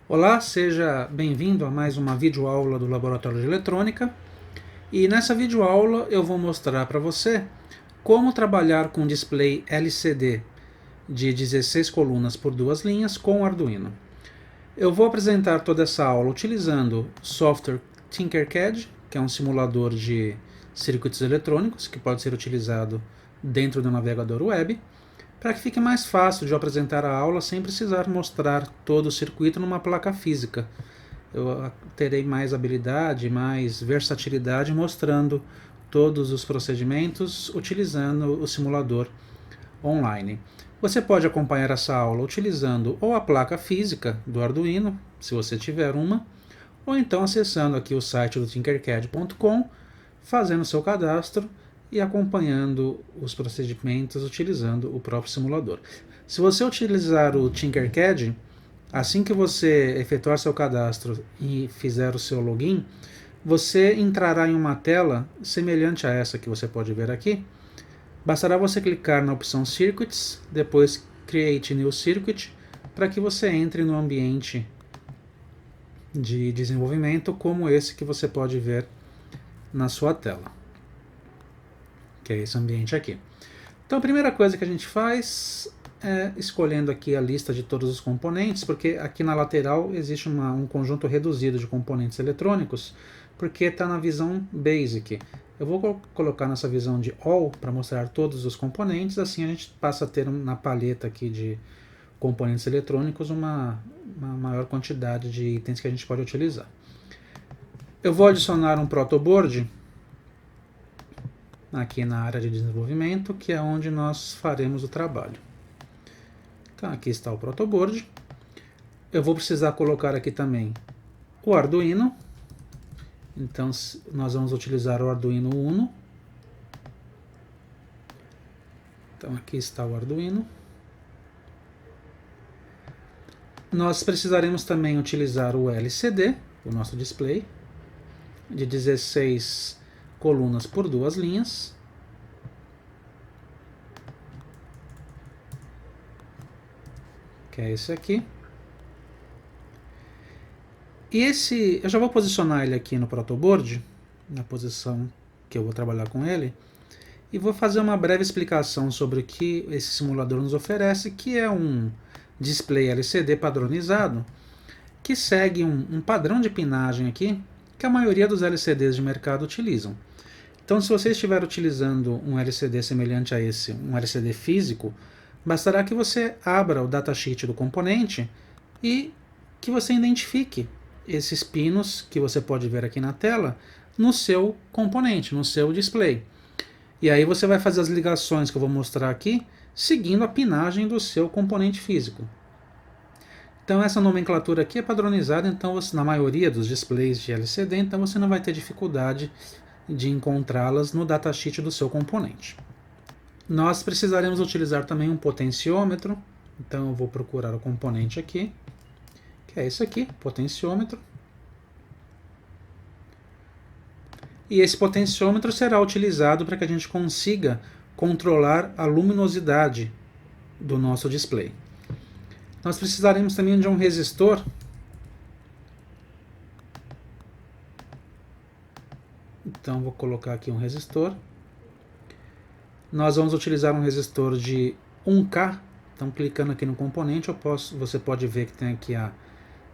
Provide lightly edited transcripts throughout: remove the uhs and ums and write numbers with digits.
Olá, seja bem-vindo a mais uma videoaula do Laboratório de Eletrônica. E nessa videoaula eu vou mostrar para você como trabalhar com display LCD de 16 colunas por 2 linhas com o Arduino. Eu vou apresentar toda essa aula utilizando o software Tinkercad, que é um simulador de circuitos eletrônicos que pode ser utilizado dentro do navegador web, para que fique mais fácil de eu apresentar a aula sem precisar mostrar todo o circuito numa placa física. Eu terei mais habilidade, mais versatilidade mostrando todos os procedimentos utilizando o simulador online. Você pode acompanhar essa aula utilizando ou a placa física do Arduino, se você tiver uma, ou então acessando aqui o site do tinkercad.com, fazendo seu cadastro e acompanhando os procedimentos utilizando o próprio simulador. Se você utilizar o Tinkercad, assim que você efetuar seu cadastro e fizer o seu login, você entrará em uma tela semelhante a essa que você pode ver aqui. Bastará você clicar na opção Circuits, depois Create New Circuit, para que você entre no ambiente de desenvolvimento como esse que você pode ver na sua tela, que é esse ambiente aqui. Então a primeira coisa que a gente faz é escolhendo aqui a lista de todos os componentes, porque aqui na lateral existe um conjunto reduzido de componentes eletrônicos, porque está na visão Basic. Eu vou colocar nessa visão de All para mostrar todos os componentes, assim a gente passa a ter na paleta aqui de componentes eletrônicos uma maior quantidade de itens que a gente pode utilizar. Eu vou adicionar um protoboard aqui na área de desenvolvimento, que é onde nós faremos o trabalho. Então aqui está o protoboard. Eu vou precisar colocar aqui também o Arduino. Então nós vamos utilizar o Arduino Uno. Então aqui está o Arduino. Nós precisaremos também utilizar o LCD, o nosso display, de 16 colunas por 2 linhas. Que é esse aqui. E esse, eu já vou posicionar ele aqui no protoboard, na posição que eu vou trabalhar com ele, e vou fazer uma breve explicação sobre o que esse simulador nos oferece, que é um display LCD padronizado, que segue um padrão de pinagem aqui, que a maioria dos LCDs de mercado utilizam. Então, se você estiver utilizando um LCD semelhante a esse, um LCD físico, bastará que você abra o datasheet do componente e que você identifique esses pinos que você pode ver aqui na tela no seu componente, no seu display. E aí você vai fazer as ligações que eu vou mostrar aqui, seguindo a pinagem do seu componente físico. Então essa nomenclatura aqui é padronizada, então na maioria dos displays de LCD, então você não vai ter dificuldade de encontrá-las no datasheet do seu componente. Nós precisaremos utilizar também um potenciômetro, então eu vou procurar o componente aqui, que é esse aqui, potenciômetro. E esse potenciômetro será utilizado para que a gente consiga controlar a luminosidade do nosso display. Nós precisaremos também de um resistor. Então vou colocar aqui um resistor. Nós vamos utilizar um resistor de 1K. Então clicando aqui no componente, você pode ver que tem aqui a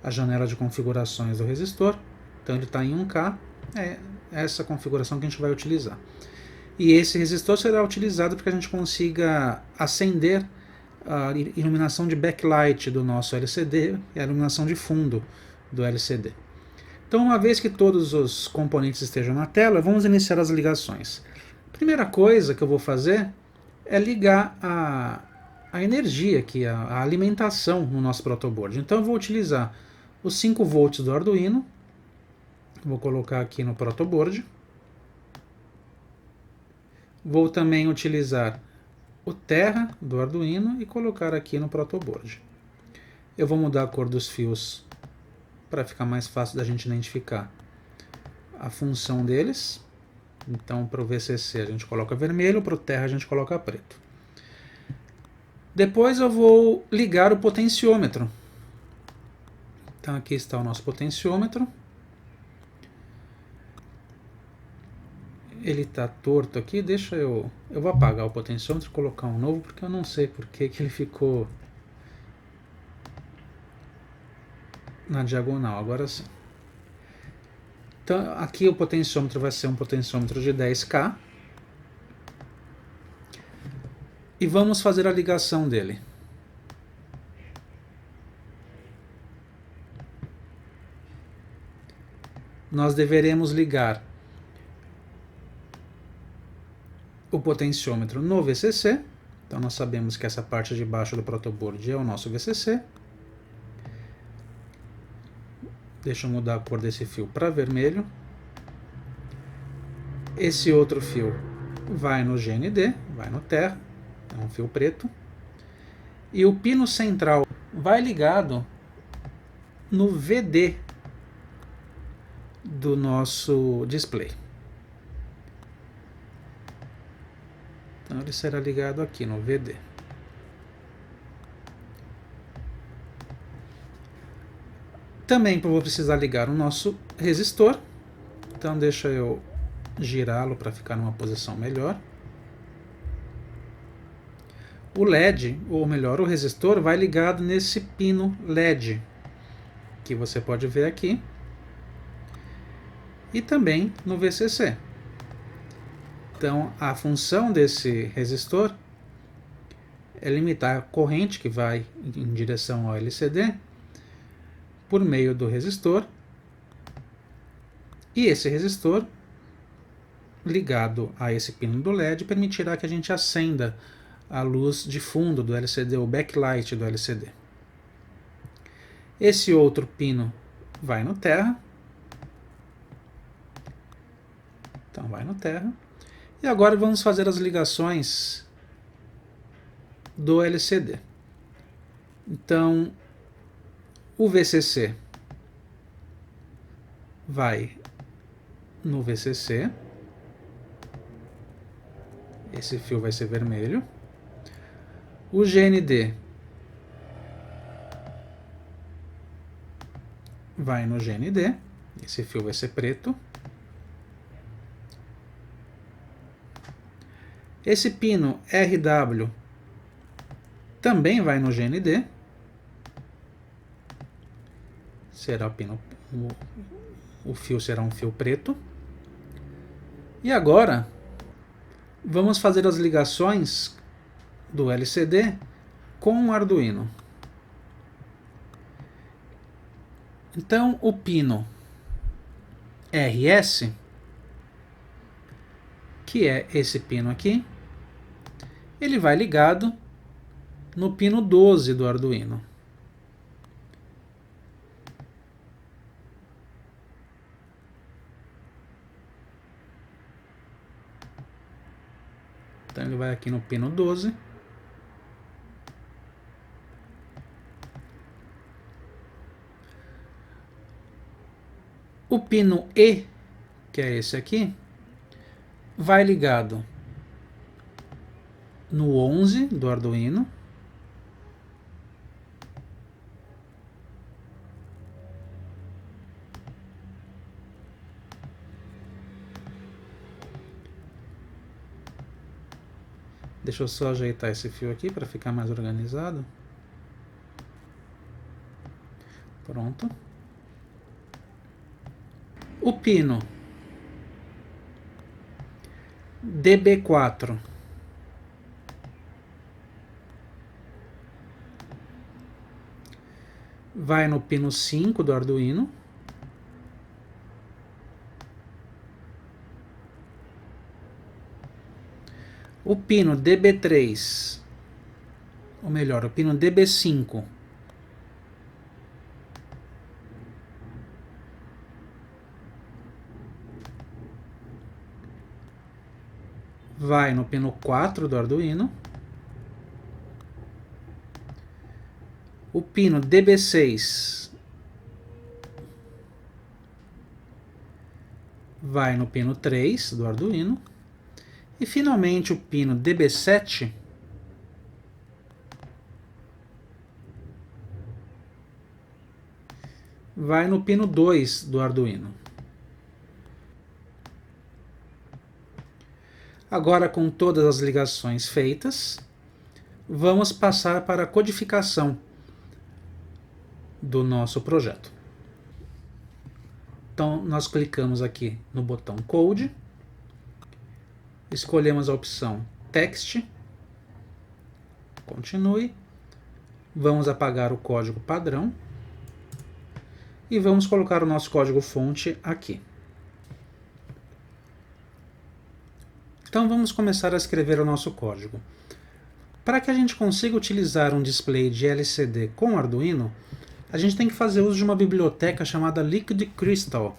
janela de configurações do resistor. Então ele está em 1K. É essa configuração que a gente vai utilizar. E esse resistor será utilizado para que a gente consiga acender a iluminação de backlight do nosso LCD e a iluminação de fundo do LCD. Então, uma vez que todos os componentes estejam na tela, vamos iniciar as ligações. A primeira coisa que eu vou fazer é ligar a energia aqui, a alimentação no nosso protoboard. Então eu vou utilizar os 5 volts do Arduino, vou colocar aqui no protoboard. Vou também utilizar o Terra do Arduino e colocar aqui no protoboard. Eu vou mudar a cor dos fios para ficar mais fácil da gente identificar a função deles. Então, para o VCC a gente coloca vermelho, para o Terra a gente coloca preto. Depois eu vou ligar o potenciômetro. Então aqui está o nosso potenciômetro. Ele está torto aqui, deixa eu vou apagar o potenciômetro e colocar um novo, porque eu não sei por que ele ficou na diagonal, agora sim. Então aqui o potenciômetro vai ser um potenciômetro de 10K. E vamos fazer a ligação dele. Nós deveremos ligar o potenciômetro no VCC. Então nós sabemos que essa parte de baixo do protoboard é o nosso VCC. Deixa eu mudar a cor desse fio para vermelho. Esse outro fio vai no GND, vai no terra, é um fio preto. E o pino central vai ligado no VD do nosso display. Então ele será ligado aqui no VD. Também vou precisar ligar o nosso resistor. Então deixa eu girá-lo para ficar numa posição melhor. O LED, ou melhor, o resistor, vai ligado nesse pino LED, que você pode ver aqui, e também no VCC. Então, a função desse resistor é limitar a corrente que vai em direção ao LCD por meio do resistor, e esse resistor, ligado a esse pino do LED, permitirá que a gente acenda a luz de fundo do LCD, o backlight do LCD. Esse outro pino vai no terra. Então vai no terra. E agora vamos fazer as ligações do LCD. Então o VCC vai no VCC. Esse fio vai ser vermelho. O GND vai no GND. Esse fio vai ser preto. Esse pino RW também vai no GND. Será o fio será um fio preto. E agora vamos fazer as ligações do LCD com o Arduino. Então o pino RS, que é esse pino aqui, ele vai ligado no pino 12 do Arduino. Então ele vai aqui no pino 12. O pino E, que é esse aqui, vai ligado no 11 do Arduino. Deixa eu só ajeitar esse fio aqui para ficar mais organizado. Pronto. O pino DB4 vai no pino 5 do Arduino. O pino DB3, ou melhor, o pino DB5 vai no pino 4 do Arduino. O pino DB6 vai no pino 3 do Arduino. E finalmente o pino DB7 vai no pino 2 do Arduino. Agora, com todas as ligações feitas, vamos passar para a codificação do nosso projeto. Então, nós clicamos aqui no botão Code, escolhemos a opção Text, continue, vamos apagar o código padrão e vamos colocar o nosso código-fonte aqui. Então vamos começar a escrever o nosso código. Para que a gente consiga utilizar um display de LCD com Arduino, a gente tem que fazer uso de uma biblioteca chamada Liquid Crystal,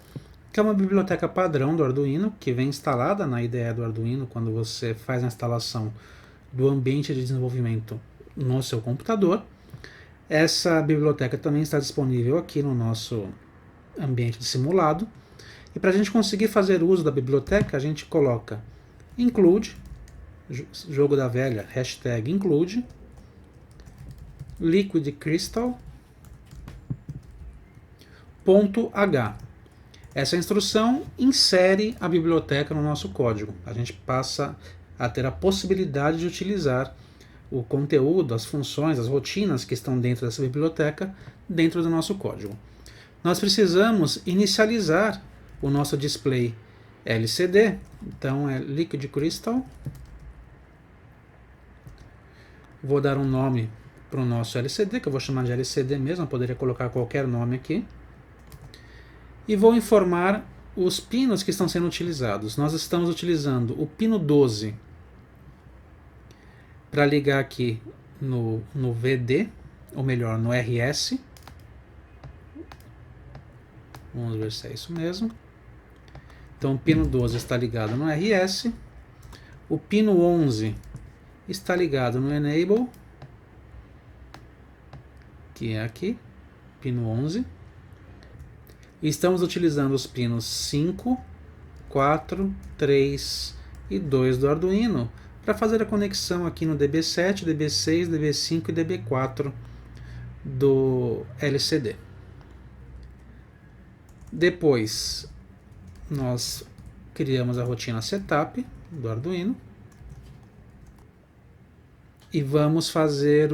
que é uma biblioteca padrão do Arduino, que vem instalada na IDE do Arduino quando você faz a instalação do ambiente de desenvolvimento no seu computador. Essa biblioteca também está disponível aqui no nosso ambiente de simulado. E para a gente conseguir fazer uso da biblioteca, a gente coloca include, jogo da velha, hashtag include, liquid crystal .h. Essa instrução insere a biblioteca no nosso código. A gente passa a ter a possibilidade de utilizar o conteúdo, as funções, as rotinas que estão dentro dessa biblioteca dentro do nosso código. Nós precisamos inicializar o nosso display LCD, então é Liquid Crystal. Vou dar um nome para o nosso LCD, que eu vou chamar de LCD mesmo, eu poderia colocar qualquer nome aqui. E vou informar os pinos que estão sendo utilizados. Nós estamos utilizando o pino 12 para ligar aqui no VD, ou melhor, no RS. Vamos ver se é isso mesmo. Então o pino 12 está ligado no RS, o pino 11 está ligado no Enable, que é aqui, pino 11. E estamos utilizando os pinos 5, 4, 3 e 2 do Arduino para fazer a conexão aqui no DB7, DB6, DB5 e DB4 do LCD. Depois nós criamos a rotina setup do Arduino e vamos fazer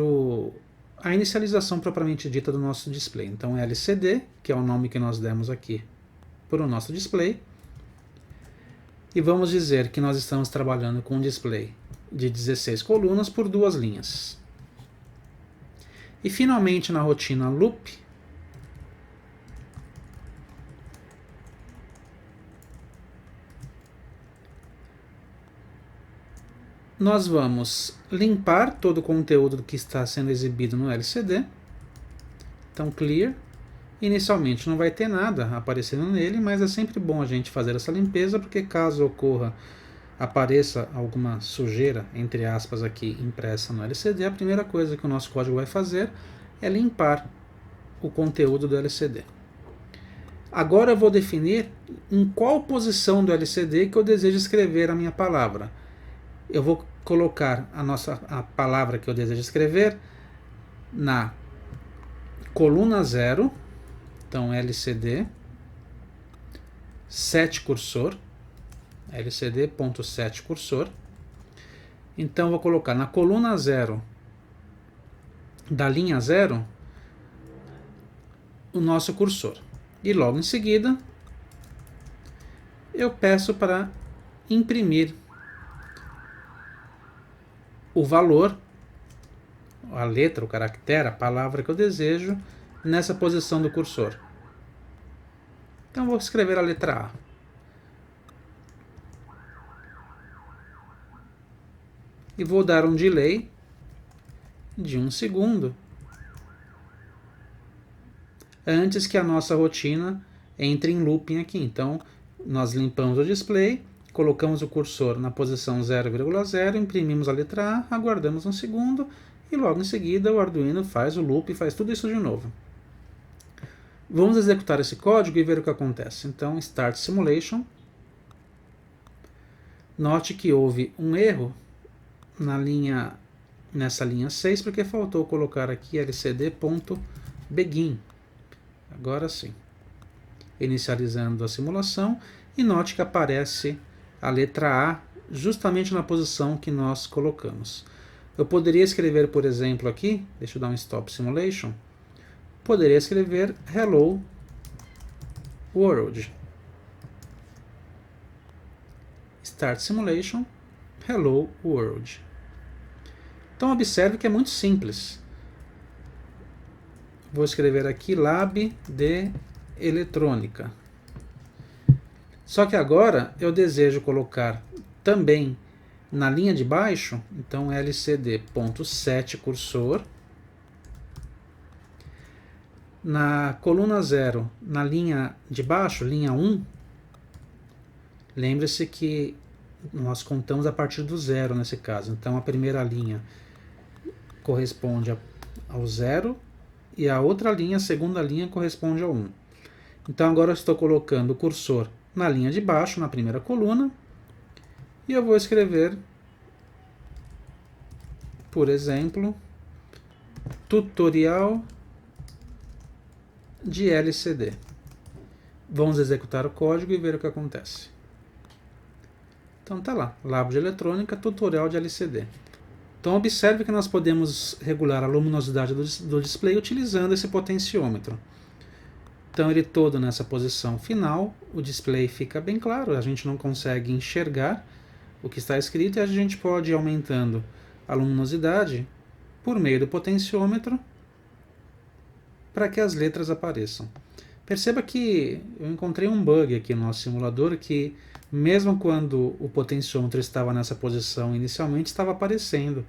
a inicialização propriamente dita do nosso display. Então LCD, que é o nome que nós demos aqui para o nosso display, e vamos dizer que nós estamos trabalhando com um display de 16 colunas por 2 linhas. E finalmente na rotina loop, nós vamos limpar todo o conteúdo que está sendo exibido no LCD. Então clear. Inicialmente não vai ter nada aparecendo nele, mas é sempre bom a gente fazer essa limpeza, porque caso apareça alguma sujeira, entre aspas, aqui impressa no LCD, a primeira coisa que o nosso código vai fazer é limpar o conteúdo do LCD. Agora eu vou definir em qual posição do LCD que eu desejo escrever a minha palavra. Eu vou colocar a palavra que eu desejo escrever na coluna 0, então LCD, set cursor, lcd.set cursor. Então eu vou colocar na coluna 0 da linha 0 o nosso cursor. E logo em seguida eu peço para imprimir o valor, a letra, o caractere, a palavra que eu desejo nessa posição do cursor. Então vou escrever a letra A. E vou dar um delay de 1 segundo antes que a nossa rotina entre em looping aqui. Então nós limpamos o display, colocamos o cursor na posição 0,0, imprimimos a letra A, aguardamos 1 segundo e logo em seguida o Arduino faz o loop e faz tudo isso de novo. Vamos executar esse código e ver o que acontece. Então, Start Simulation. Note que houve um erro nessa linha 6, porque faltou colocar aqui lcd.begin. Agora sim. Inicializando a simulação, e note que aparece a letra A justamente na posição que nós colocamos. Eu poderia escrever, por exemplo, aqui, deixa eu dar um Stop Simulation, poderia escrever Hello World. Start Simulation, Hello World. Então observe que é muito simples. Vou escrever aqui Lab de Eletrônica. Só que agora eu desejo colocar também na linha de baixo, então lcd.set cursor. Na coluna 0, na linha de baixo, linha 1, lembre-se que nós contamos a partir do 0 nesse caso. Então a primeira linha corresponde ao 0 e a outra linha, a segunda linha, corresponde ao 1. Então agora eu estou colocando o cursor na linha de baixo, na primeira coluna, e eu vou escrever, por exemplo, tutorial de LCD. Vamos executar o código e ver o que acontece. Então tá lá, Labo de Eletrônica, tutorial de LCD. Então observe que nós podemos regular a luminosidade do display utilizando esse potenciômetro. Então ele todo nessa posição final, o display fica bem claro, a gente não consegue enxergar o que está escrito e a gente pode ir aumentando a luminosidade por meio do potenciômetro para que as letras apareçam. Perceba que eu encontrei um bug aqui no nosso simulador que mesmo quando o potenciômetro estava nessa posição inicialmente, estava aparecendo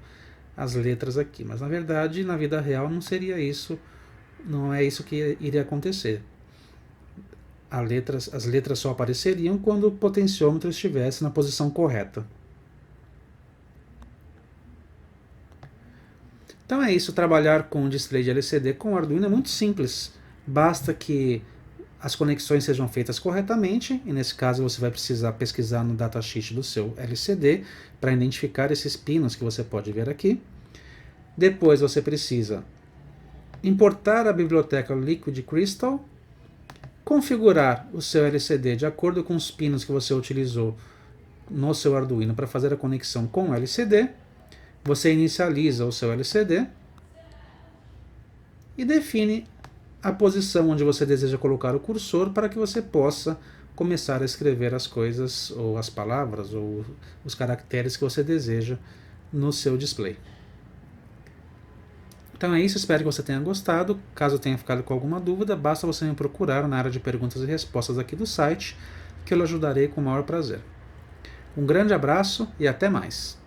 as letras aqui. Mas na verdade, na vida real, não seria isso, não é isso que iria acontecer. As letras só apareceriam quando o potenciômetro estivesse na posição correta. Então é isso, trabalhar com o display de LCD com o Arduino é muito simples. Basta que as conexões sejam feitas corretamente, e nesse caso você vai precisar pesquisar no datasheet do seu LCD para identificar esses pinos que você pode ver aqui. Depois você precisa importar a biblioteca Liquid Crystal, configurar o seu LCD de acordo com os pinos que você utilizou no seu Arduino para fazer a conexão com o LCD. Você inicializa o seu LCD e define a posição onde você deseja colocar o cursor para que você possa começar a escrever as coisas, ou as palavras, ou os caracteres que você deseja no seu display. Então é isso, espero que você tenha gostado. Caso tenha ficado com alguma dúvida, basta você me procurar na área de perguntas e respostas aqui do site, que eu lhe ajudarei com o maior prazer. Um grande abraço e até mais!